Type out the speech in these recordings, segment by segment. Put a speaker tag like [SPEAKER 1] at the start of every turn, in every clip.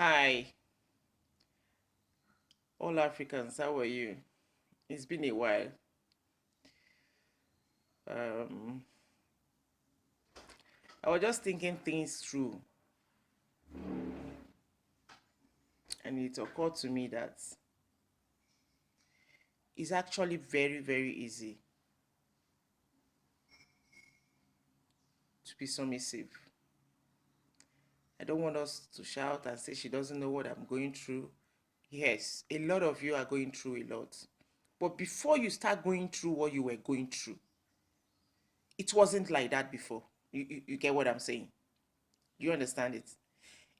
[SPEAKER 1] Hi, all Africans, how are you? It's been a while. Um, I was just thinking things through, and it occurred to me that it's actually very, very easy to be submissive. I don't want us to shout and say she doesn't know what I'm going through. Yes, a lot of you are going through a lot. But before you start going through what you were going through, it wasn't like that before. You get what I'm saying? You understand it?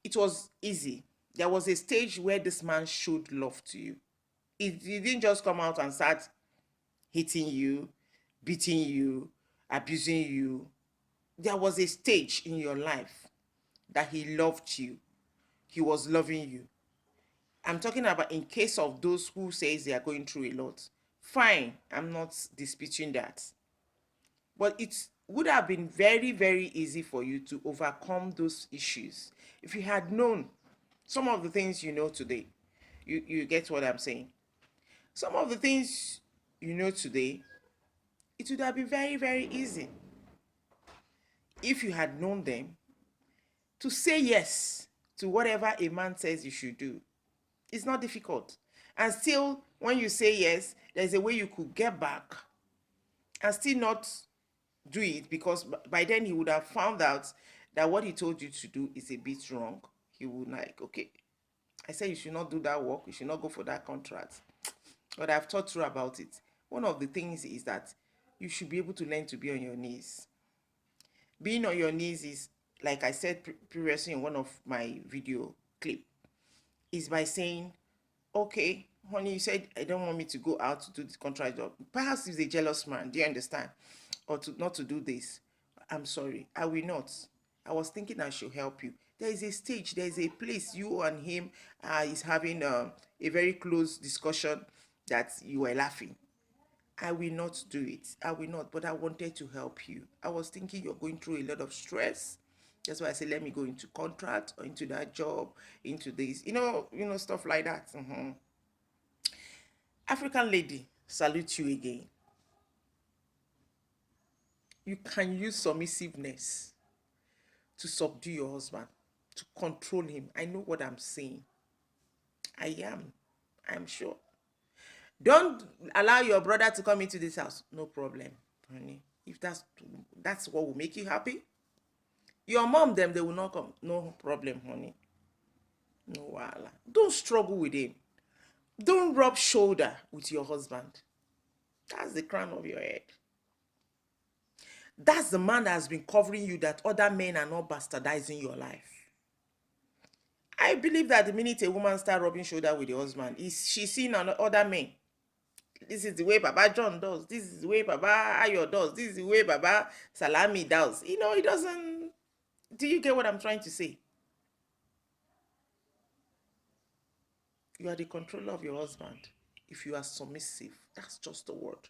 [SPEAKER 1] It was easy. There was a stage where this man showed love to you. He didn't just come out and start hitting you, beating you, abusing you. There was a stage in your life that he loved you. He was loving you. I'm talking about in case of those who says they are going through a lot. Fine, I'm not disputing that. But it would have been very, very easy for you to overcome those issues if you had known some of the things you know today. You get what I'm saying? Some of the things you know today, it would have been very, very easy if you had known them to say yes to whatever a man says you should do. It's not difficult. And still, when you say yes, there's a way you could get back and still not do it, because by then he would have found out that what he told you to do is a bit wrong. He would like, okay, I said you should not do that work, you should not go for that contract. But I've thought through about it. One of the things is that you should be able to learn to be on your knees. Being on your knees is, like I said previously in one of my video clip, is by saying, okay, honey, you said I don't want me to go out to do this contract job. Perhaps he's a jealous man, do you understand? Or to not to do this. I'm sorry, I will not. I was thinking I should help you. There is a stage, there is a place you and him is having a very close discussion that you were laughing. I will not do it. I will not, but I wanted to help you. I was thinking you're going through a lot of stress. That's why I said, let me go into contract or into that job, into this, stuff like that. African lady, salute you again. You can use submissiveness to subdue your husband, to control him. I know what I'm saying. I'm sure. Don't allow your brother to come into this house. No problem, honey. If that's what will make you happy. Your mom, them, they will not come. No problem, honey. No wahala. Don't struggle with him. Don't rub shoulder with your husband. That's the crown of your head. That's the man that has been covering you, that other men are not bastardizing your life. I believe that the minute a woman starts rubbing shoulder with the husband, she's seeing other men. This is the way Baba John does. This is the way Baba Ayo does. This is the way Baba Salami does. It doesn't. Do you get what I'm trying to say? You are the controller of your husband. If you are submissive, that's just the word.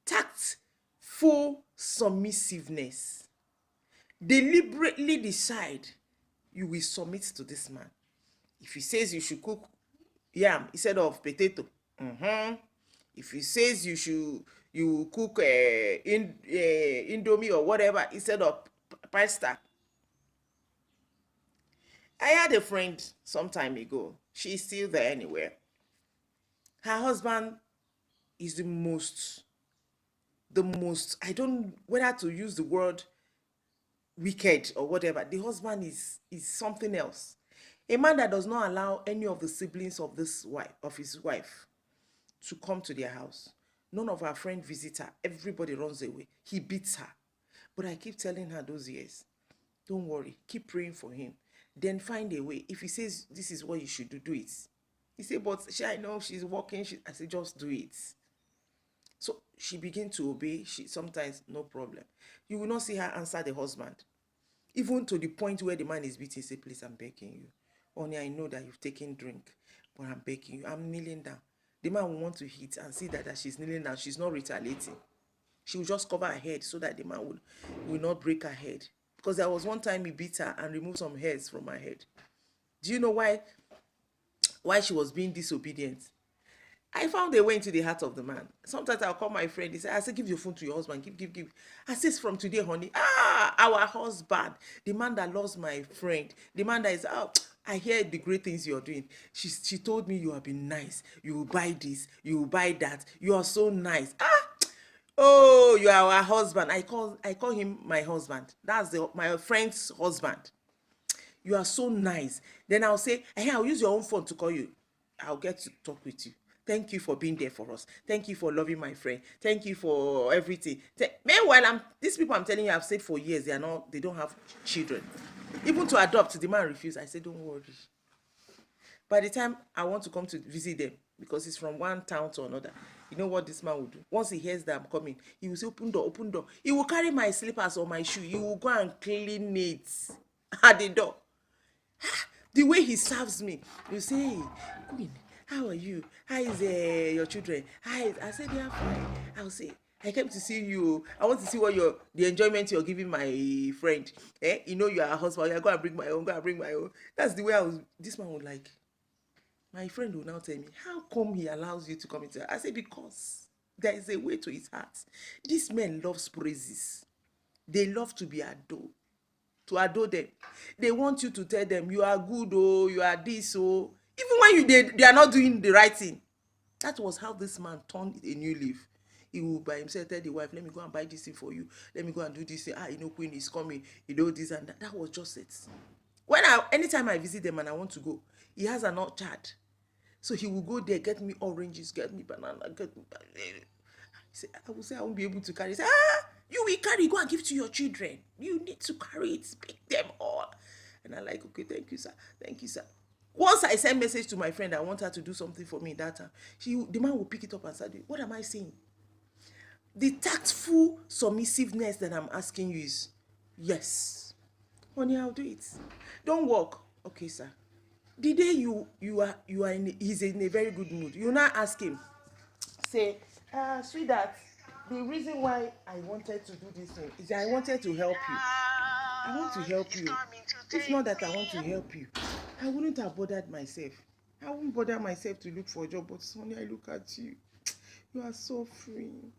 [SPEAKER 1] Tactful submissiveness. Deliberately decide you will submit to this man. If he says you should cook yam instead of potato, if he says you cook indomie or whatever instead of pasta. I had a friend some time ago. She's still there anywhere. Her husband is the most, I don't whether to use the word wicked or whatever. The husband is something else. A man that does not allow any of the siblings of his wife to come to their house. None of her friends visit her. Everybody runs away. He beats her. But I keep telling her those years, don't worry, keep praying for him. Then find a way. If he says this is what you should do, do it. He said, but I know she's working. I said, just do it. So she began to obey. She sometimes, no problem. You will not see her answer the husband. Even to the point where the man is beating, say, please, I'm begging you. Honey, I know that you've taken drink, but I'm begging you. I'm kneeling down. The man will want to hit and see that she's kneeling down. She's not retaliating. She will just cover her head so that the man will not break her head. Because there was one time he beat her and removed some hairs from her head. Do you know why she was being disobedient? I found a way into the heart of the man. Sometimes I'll call my friend. He said, I say, give your phone to your husband. Give. I says, from today, honey, our husband, the man that loves my friend, the man that is, I hear the great things you're doing. She told me you have been nice. You will buy this. You will buy that. You are so nice. Oh, you are our husband. I call him my husband. That's my friend's husband. You are so nice. Then I'll say, hey, I'll use your own phone to call you. I'll get to talk with you. Thank you for being there for us. Thank you for loving my friend. Thank you for everything. Meanwhile, these people I'm telling you, I've said for years, they don't have children. Even to adopt, the man refused. I said, don't worry. By the time I want to come to visit them, because it's from one town to another, you know what this man will do? Once he hears that I'm coming, he will say, open door, open door. He will carry my slippers or my shoe. He will go and clean it at the door. The way he serves me, you say, hey, Queen, how are you? How is your children? I said, they are fine. I'll say, I came to see you. I want to see what the enjoyment you're giving my friend. You know you are a husband. You're going to bring my own. Go and bring my own. That's the way this man would like. My friend will now tell me, how come he allows you to come into? I say, because there is a way to his heart. This man loves praises. They love to be adored. To adore them. They want you to tell them you are good, oh, you are this, oh. Even when they are not doing the right thing. That was how this man turned a new leaf. He will by himself tell the wife, let me go and buy this thing for you. Let me go and do this thing. Queen is coming. This and that. That was just it. Anytime I visit them and I want to go, he has an orchard. So he will go there, get me oranges, get me banana, get me. I will say I won't be able to carry. Say, you will carry, go and give to your children. You need to carry it, pick them all. And I'm like, okay, thank you, sir. Thank you, sir. Once I send message to my friend, I want her to do something for me that time. The man will pick it up and say, what am I saying? The tactful submissiveness that I'm asking you is, yes, honey, I'll do it. Don't work. Okay, sir. The day he's in a very good mood, you now ask him, say, sweetheart, the reason why I wanted to do this thing is I wanted to help you. I want to help you. If not that I want to help you, I wouldn't have bothered myself. I wouldn't bother myself to look for a job, but Sonny, I look at you. You are suffering.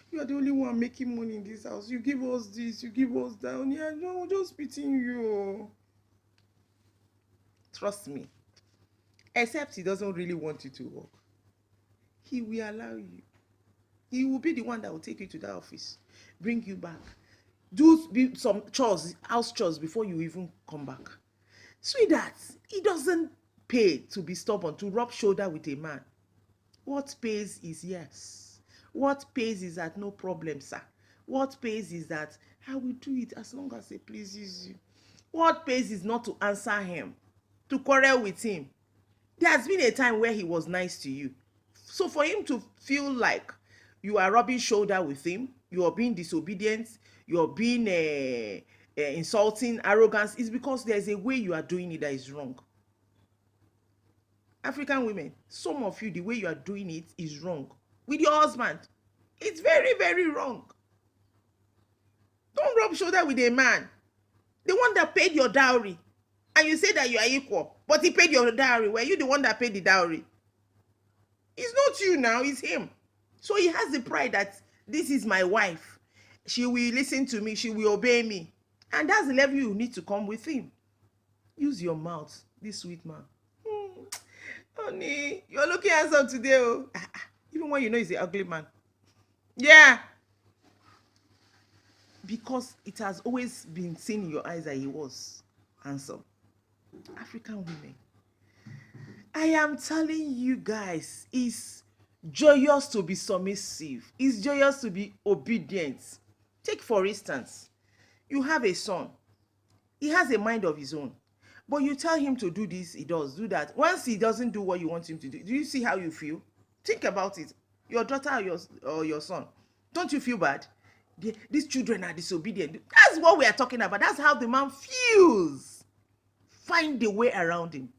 [SPEAKER 1] You are the only one making money in this house. You give us this, you give us that. Yeah, no, just pitying you. Trust me. Except he doesn't really want you to work. He will allow you. He will be the one that will take you to that office, bring you back, do some chores, house chores before you even come back. Sweetheart, it doesn't pay to be stubborn, to rub shoulder with a man. What pays is yes. What pays is that no problem, sir. What pays is that I will do it as long as it pleases you. What pays is not to answer him, to quarrel with him. There has been a time where he was nice to you. So for him to feel like you are rubbing shoulder with him, you are being disobedient, you are being insulting, arrogance, is because there's a way you are doing it that is wrong. African women, some of you, the way you are doing it is wrong. With your husband, it's very, very wrong. Don't rub shoulder with a man, the one that paid your dowry, and you say that you are equal, but he paid your dowry. Were you the one that paid the dowry? It's not you now, it's him. So he has the pride that this is my wife. She will listen to me, she will obey me. And that's the level you need to come with him. Use your mouth, this sweet man. Honey, you're looking handsome today, oh. Even when you know he's an ugly man. Yeah. Because it has always been seen in your eyes that he was handsome. African women, I am telling you guys, it's joyous to be submissive. It's joyous to be obedient. Take for instance, you have a son. He has a mind of his own. But you tell him to do this, he does, do that. Once he doesn't do what you want him to do you see how you feel? Think about it. Your daughter or your son. Don't you feel bad? These children are disobedient. That's what we are talking about. That's how the man feels. Find a way around him.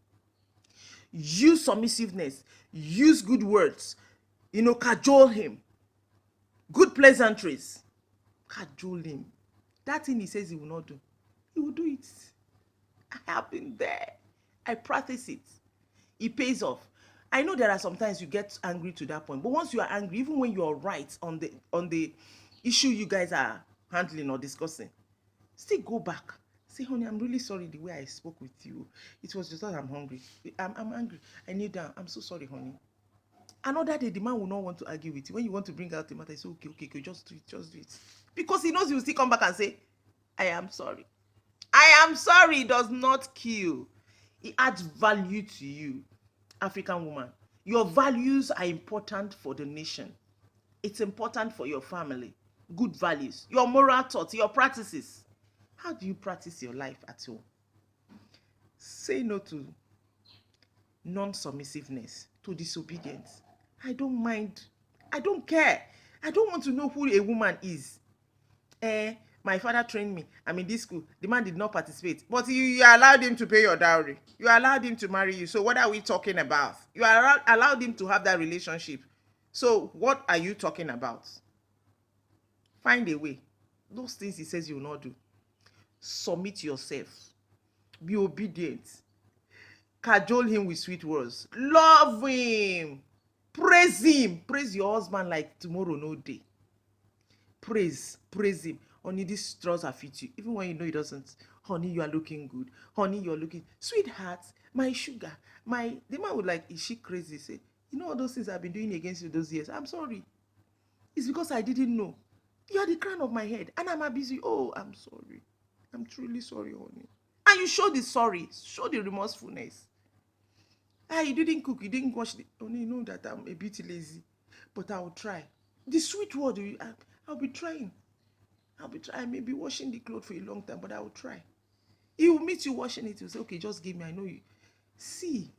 [SPEAKER 1] Use submissiveness. Use good words. Cajole him. Good pleasantries. Cajole him. That thing he says he will not do, he will do it. I have been there. I practice it. It pays off. I know there are sometimes you get angry to that point, but once you are angry, even when you are right on the issue you guys are handling or discussing, still go back. Say, honey, I'm really sorry the way I spoke with you. It was just that I'm hungry. I'm angry. I kneel down. I'm so sorry, honey. Another day, the man will not want to argue with you. When you want to bring out the matter, you say, okay, just do it, just do it. Because he knows you will still come back and say, I am sorry. I am sorry does not kill. It adds value to you, African woman. Your values are important for the nation. It's important for your family. Good values, your moral thoughts, your practices. How do you practice your life at home? Say no to non-submissiveness, to disobedience. I don't mind. I don't care. I don't want to know who a woman is. My father trained me. I'm in this school. The man did not participate. But you allowed him to pay your dowry. You allowed him to marry you. So what are we talking about? You allowed him to have that relationship. So what are you talking about? Find a way. Those things he says you will not do. Submit yourself. Be obedient. Cajole him with sweet words. Love him. Praise him. Praise your husband like tomorrow no day. Praise him. Honey, this trouser fit you. Even when you know it doesn't. Honey, you are looking good. Honey, you're looking. Sweetheart, my sugar. The man would like, is she crazy? Say, you know all those things I've been doing against you those years. I'm sorry. It's because I didn't know. You are the crown of my head. And I'm busy. Oh, I'm sorry. I'm truly sorry, honey. And you show the sorry. Show the remorsefulness. You didn't cook. You didn't wash the... Honey, you know that I'm a bit lazy. But I will try. The sweet word, I'll be trying. I may be washing the clothes for a long time, but I will try. He will meet you washing it. He'll say, okay, just give me. I know you. See,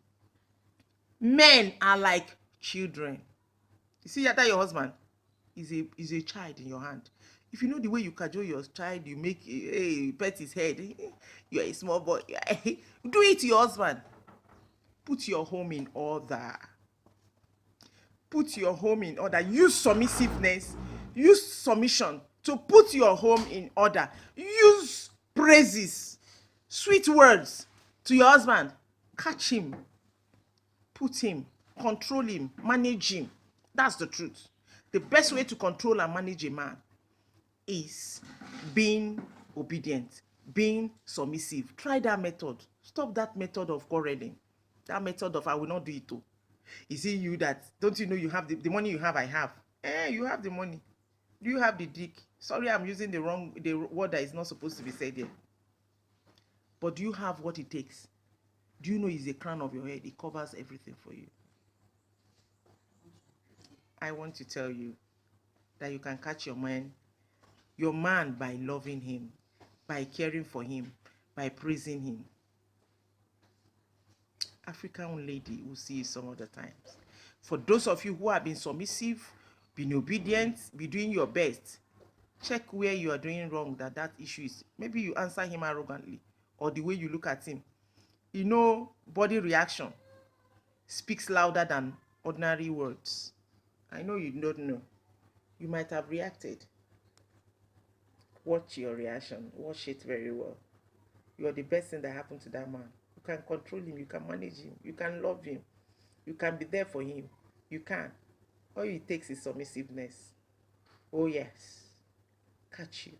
[SPEAKER 1] men are like children. You see that your husband is a child in your hand. If you know the way you cajole your child, you make pet his head. You're a small boy. Do it to your husband. Put your home in order. Put your home in order. Use submissiveness. Use submission to put your home in order. Use praises, sweet words to your husband. Catch him. Put him. Control him. Manage him. That's the truth. The best way to control and manage a man is being obedient, being submissive. Try that method. Stop that method of quarreling. That method of I will not do it too. Is it you that, don't you know you have the money you have, I have? You have the money. Do you have the dick? Sorry, I'm using the word that is not supposed to be said here. But do you have what it takes? Do you know it's the crown of your head? It covers everything for you. I want to tell you that you can catch your man by loving him, by caring for him, by praising him. African lady will see you some other times. For those of you who have been submissive, been obedient, be doing your best, check where you are doing wrong, that issue is. Maybe you answer him arrogantly, or the way you look at him. You know, body reaction speaks louder than ordinary words. I know you don't know. You might have reacted. Watch your reaction. Watch it very well. You are the best thing that happened to that man. You can control him. You can manage him. You can love him. You can be there for him. You can. All it takes is submissiveness. Oh yes. Catch you.